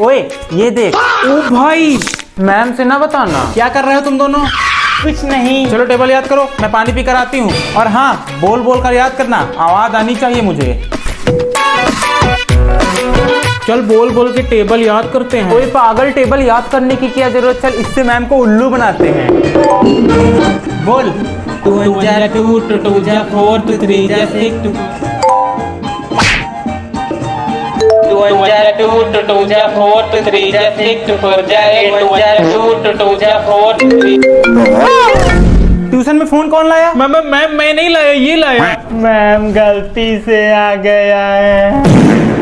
ओए ये देख। ओ भाई, मैम से ना बताना। क्या कर रहे हो तुम दोनों? कुछ नहीं। चलो टेबल याद करो, मैं पानी पी कर आती हूँ। और हाँ, बोल बोल कर याद करना, आवाज आनी चाहिए मुझे। चल बोल बोल के टेबल याद करते हैं। ओए पागल, टेबल याद करने की क्या जरूरत, चल इससे मैम को उल्लू बनाते हैं। बोल। 2 1 जा 2 2 2 जा 4 2 3 जा 6 2 2 1 जा 2 2 2 जा 4 2 3 जा 6 2 4 जा 8 2 जा 2 2 2 जा 4 2 3। ट्यूशन में फोन कौन लाया? मैं नहीं लाया, ये लाया। मैम गलती से आ गया है।